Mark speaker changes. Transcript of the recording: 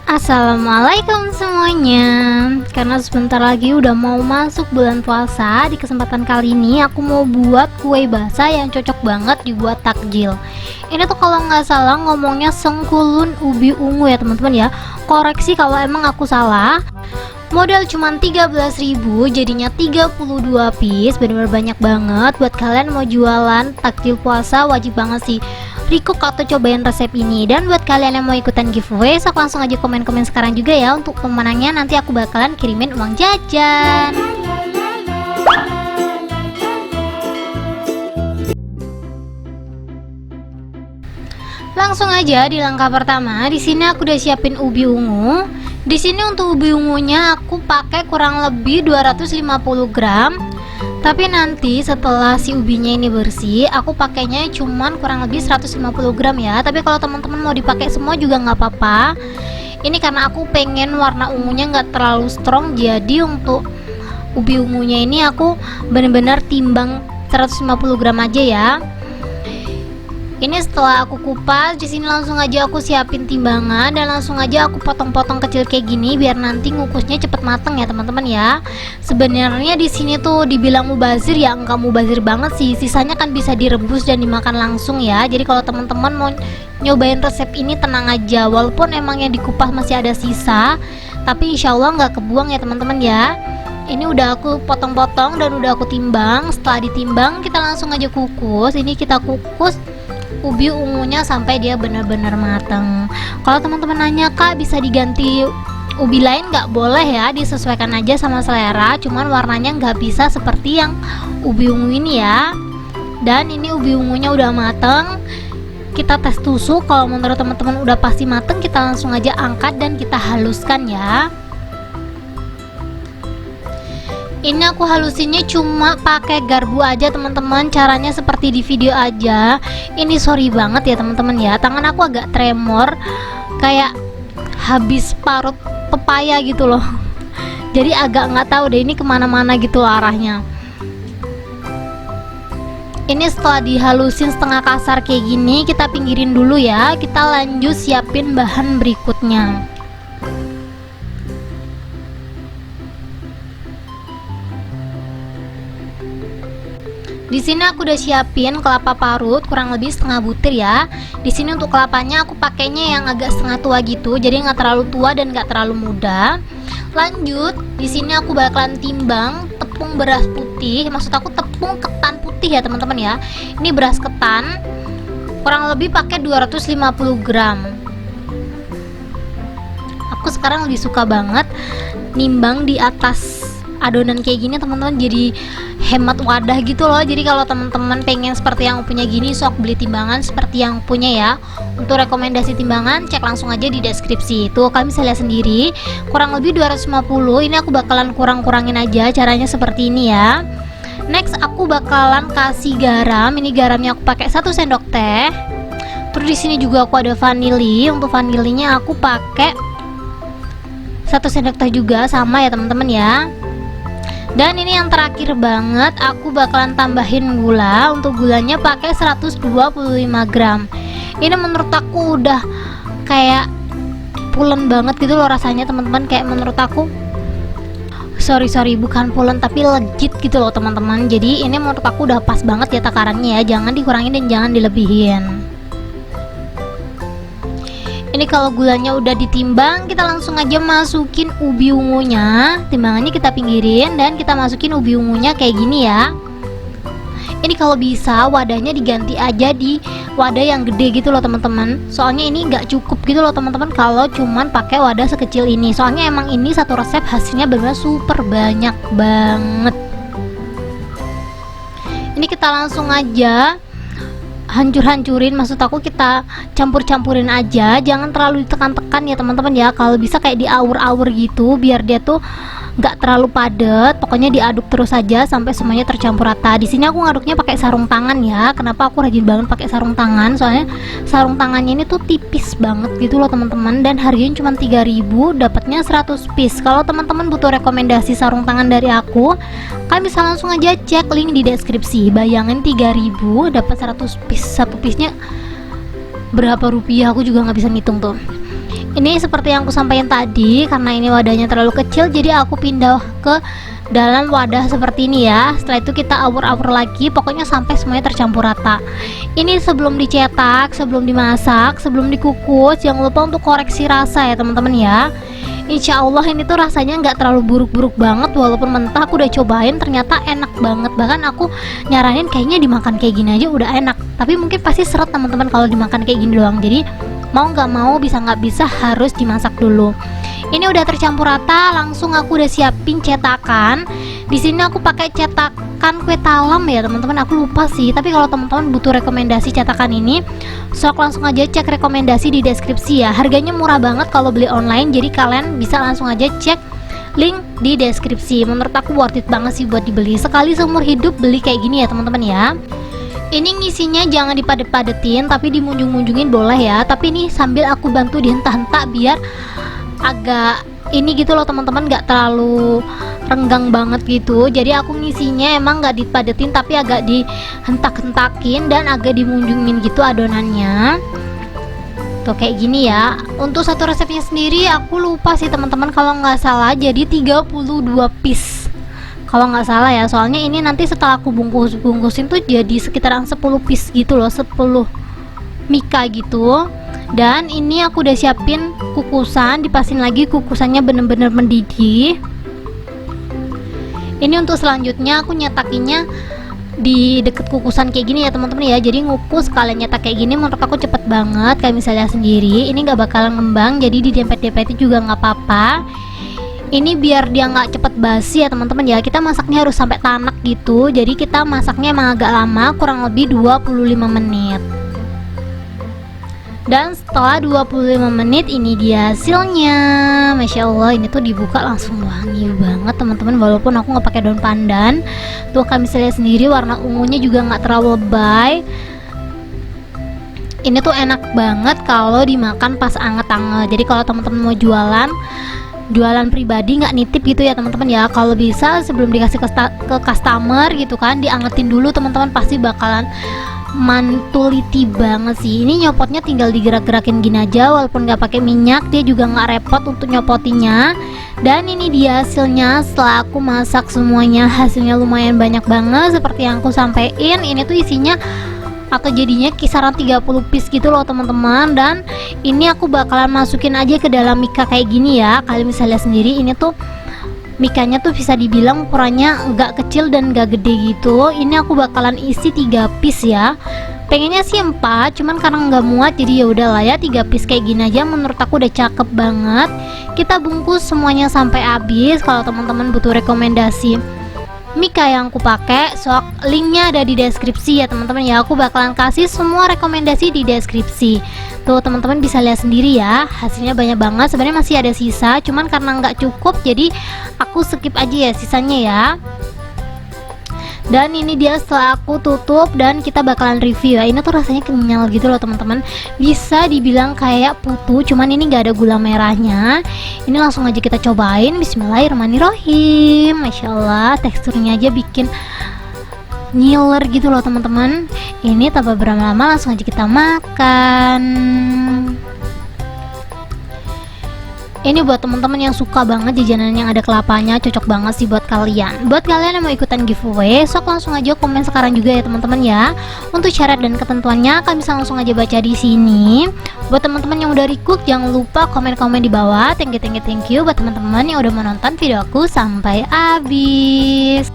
Speaker 1: Assalamualaikum semuanya. Karena sebentar lagi udah mau masuk bulan puasa, di kesempatan kali ini aku mau buat kue basah yang cocok banget dibuat takjil. Ini tuh kalau nggak salah ngomongnya sengkulun ubi ungu ya teman-teman ya. Koreksi kalau emang aku salah. Modal cuman 13.000, jadinya 32 piece, bener-bener banyak banget. Buat kalian mau jualan takjil puasa wajib banget sih recook atau cobain resep ini. Dan buat kalian yang mau ikutan giveaway, sok langsung aja komen-komen sekarang juga ya. Untuk pemenangnya nanti aku bakalan kirimin uang jajan. Langsung aja di langkah pertama. Di sini aku udah siapin ubi ungu. Di sini untuk ubi ungunya aku pakai kurang lebih 250 gram. Tapi nanti setelah si ubinya ini bersih, aku pakainya cuman kurang lebih 150 gram ya. Tapi kalau teman-teman mau dipakai semua juga nggak apa-apa. Ini karena aku pengen warna ungunya nggak terlalu strong, jadi untuk ubi ungunya ini aku bener-bener timbang 150 gram aja ya. Ini setelah aku kupas, di sini langsung aja aku siapin timbangan dan langsung aja aku potong-potong kecil kayak gini biar nanti ngukusnya cepet mateng ya teman-teman ya. Sebenarnya di sini tuh dibilang mubazir ya enggak mubazir banget sih. Sisanya kan bisa direbus dan dimakan langsung ya. Jadi kalau teman-teman mau nyobain resep ini tenang aja. Walaupun emang yang dikupas masih ada sisa, tapi insya Allah nggak kebuang ya teman-teman ya. Ini udah aku potong-potong dan udah aku timbang. Setelah ditimbang kita langsung aja kukus. Ini kita kukus ubi ungunya sampai dia benar-benar matang. Kalau teman-teman nanya, kak bisa diganti ubi lain nggak? Boleh ya, disesuaikan aja sama selera, cuman warnanya nggak bisa seperti yang ubi ungu ini ya. Dan ini ubi ungunya udah matang, kita tes tusuk. Kalau menurut teman-teman udah pasti matang, kita langsung aja angkat dan kita haluskan ya. Ini aku halusinnya cuma pakai garpu aja teman-teman. Caranya seperti di video aja. Ini sorry banget ya teman-teman ya, tangan aku agak tremor kayak habis parut pepaya gitu loh. Jadi agak nggak tahu deh ini kemana-mana gitu arahnya. Ini setelah dihalusin setengah kasar kayak gini, kita pinggirin dulu ya. Kita lanjut siapin bahan berikutnya. Di sini aku udah siapin kelapa parut kurang lebih setengah butir ya. Di sini untuk kelapanya aku pakainya yang agak setengah tua gitu, jadi nggak terlalu tua dan nggak terlalu muda. Lanjut, di sini aku bakalan timbang tepung beras putih, maksud aku tepung ketan putih ya teman-teman ya. Ini beras ketan, kurang lebih pakai 250 gram. Aku sekarang lebih suka banget nimbang di atas adonan kayak gini teman-teman, jadi hemat wadah gitu loh. Jadi kalau teman-teman pengen seperti yang punya gini, sok beli timbangan seperti yang punya ya. Untuk rekomendasi timbangan cek langsung aja di deskripsi. Tuh kalian bisa lihat sendiri, kurang lebih 250. Ini aku bakalan kurang-kurangin aja, caranya seperti ini ya. Next aku bakalan kasih garam. Ini garamnya aku pakai 1 sendok teh. Terus di sini juga aku ada vanili. Untuk vanilinya aku pakai 1 sendok teh juga sama ya teman-teman ya. Dan ini yang terakhir banget, aku bakalan tambahin gula. Untuk gulanya pakai 125 gram. Ini menurut aku udah kayak pulen banget gitu loh rasanya teman-teman. Kayak menurut aku sorry bukan pulen tapi legit gitu loh teman-teman. Jadi ini menurut aku udah pas banget ya takarannya ya. Jangan dikurangin dan jangan dilebihin. Ini kalau gulanya udah ditimbang, kita langsung aja masukin ubi ungunya. Timbangannya kita pinggirin dan kita masukin ubi ungunya kayak gini ya. Ini kalau bisa wadahnya diganti aja di wadah yang gede gitu loh teman-teman. Soalnya ini nggak cukup gitu loh teman-teman kalau cuman pakai wadah sekecil ini. Soalnya emang ini satu resep hasilnya benar super banyak banget. Ini kita langsung aja hancur-hancurin, maksud aku kita campur-campurin aja, jangan terlalu ditekan-tekan ya teman-teman ya. Kalau bisa kayak diaur-aur gitu biar dia tuh nggak terlalu padat. Pokoknya diaduk terus aja sampai semuanya tercampur rata. Di sini aku ngaduknya pakai sarung tangan ya. Kenapa aku rajin banget pakai sarung tangan? Soalnya sarung tangannya ini tuh tipis banget gitu loh teman-teman, dan harganya cuma 3.000, dapatnya 100 piece. Kalau teman-teman butuh rekomendasi sarung tangan dari aku, kalian bisa langsung aja cek link di deskripsi. Bayangin 3.000 dapat 100 piece. Satu piece nya berapa rupiah aku juga nggak bisa ngitung tuh. Ini seperti yang aku sampaikan tadi, karena ini wadahnya terlalu kecil, jadi aku pindah ke dalam wadah seperti ini ya. Setelah itu kita awur-awur lagi, pokoknya sampai semuanya tercampur rata. Ini sebelum dicetak, sebelum dimasak, sebelum dikukus, jangan lupa untuk koreksi rasa ya teman-teman ya. Insya Allah ini tuh rasanya nggak terlalu buruk-buruk banget, walaupun mentah. Aku udah cobain ternyata enak banget, bahkan aku nyaranin kayaknya dimakan kayak gini aja udah enak. Tapi mungkin pasti seret teman-teman kalau dimakan kayak gini doang, jadi mau nggak mau, bisa nggak bisa harus dimasak dulu. Ini udah tercampur rata, langsung aku udah siapin cetakan. Di sini aku pakai cetakan kue talam ya teman-teman, aku lupa sih. Tapi kalau teman-teman butuh rekomendasi cetakan ini, sok langsung aja cek rekomendasi di deskripsi ya. Harganya murah banget kalau beli online, jadi kalian bisa langsung aja cek link di deskripsi. Menurut aku worth it banget sih buat dibeli. Sekali seumur hidup beli kayak gini ya teman-teman ya. Ini ngisinya jangan dipadet-padetin, tapi dimunjung-munjungin boleh ya. Tapi ini sambil aku bantu dihentak-hentak biar agak ini gitu loh teman-teman, gak terlalu renggang banget gitu. Jadi aku ngisinya emang gak dipadetin, tapi agak dihentak-hentakin dan agak dimunjungin gitu adonannya. Tuh kayak gini ya. Untuk satu resepnya sendiri aku lupa sih teman-teman, kalau nggak salah jadi 32 piece kalau nggak salah ya. Soalnya ini nanti setelah aku bungkusin tuh jadi sekitaran 10 piece gitu loh, 10 mika gitu. Dan ini aku udah siapin kukusan, dipasin lagi kukusannya bener-bener mendidih. Ini untuk selanjutnya aku nyetakinnya di deket kukusan kayak gini ya teman-teman ya. Jadi ngukus kalian nyetak kayak gini menurut aku cepet banget. Kayak misalnya sendiri ini nggak bakalan ngembang, jadi didempet-dempetin juga nggak apa-apa. Ini biar dia nggak cepet basi ya teman-teman ya. Kita masaknya harus sampai tanak gitu, jadi kita masaknya emang agak lama, kurang lebih 25 menit. Dan setelah 25 menit ini dia hasilnya. Masya Allah, ini tuh dibuka langsung wangi banget teman-teman, walaupun aku nggak pakai daun pandan. Tuh kami lihat sendiri warna ungunya juga nggak terlalu lebay. Ini tuh enak banget kalau dimakan pas anget-anget. Jadi kalau teman-teman mau jualan pribadi, nggak nitip gitu ya teman-teman ya, kalau bisa sebelum dikasih ke customer gitu kan, diangetin dulu teman-teman, pasti bakalan mantuliti banget sih. Ini nyopotnya tinggal digerak-gerakin gini aja, walaupun nggak pakai minyak, dia juga nggak repot untuk nyopotinya. Dan ini dia hasilnya setelah aku masak semuanya. Hasilnya lumayan banyak banget seperti yang aku sampein. Ini tuh isinya atau jadinya kisaran 30 piece gitu loh teman-teman. Dan ini aku bakalan masukin aja ke dalam mika kayak gini ya. Kalian bisa lihat sendiri, ini tuh mikanya tuh bisa dibilang ukurannya nggak kecil dan nggak gede gitu. Ini aku bakalan isi 3 piece ya. Pengennya sih 4, cuman karena nggak muat jadi ya udahlah ya 3 piece kayak gini aja. Menurut aku udah cakep banget. Kita bungkus semuanya sampai habis. Kalau teman-teman butuh rekomendasi mika yang aku pakai, sok linknya ada di deskripsi ya teman-teman ya. Aku bakalan kasih semua rekomendasi di deskripsi. Tuh teman-teman bisa lihat sendiri ya, hasilnya banyak banget. Sebenarnya masih ada sisa, cuman karena nggak cukup jadi aku skip aja ya sisanya ya. Dan ini dia setelah aku tutup dan kita bakalan review ya. Ini tuh rasanya kenyal gitu loh teman-teman, bisa dibilang kayak putu, cuman ini nggak ada gula merahnya. Ini langsung aja kita cobain. Bismillahirrahmanirrahim. Masya Allah, teksturnya aja bikin ngiler gitu loh teman-teman. Ini tanpa berlama-lama langsung aja kita makan. Ini buat teman-teman yang suka banget jajanan yang ada kelapanya, cocok banget sih buat kalian. Buat kalian yang mau ikutan giveaway, sok langsung aja komen sekarang juga ya teman-teman ya. Untuk syarat dan ketentuannya kalian bisa langsung aja baca di sini. Buat teman-teman yang udah request, jangan lupa komen-komen di bawah. Thank you buat teman-teman yang udah menonton video aku sampai habis.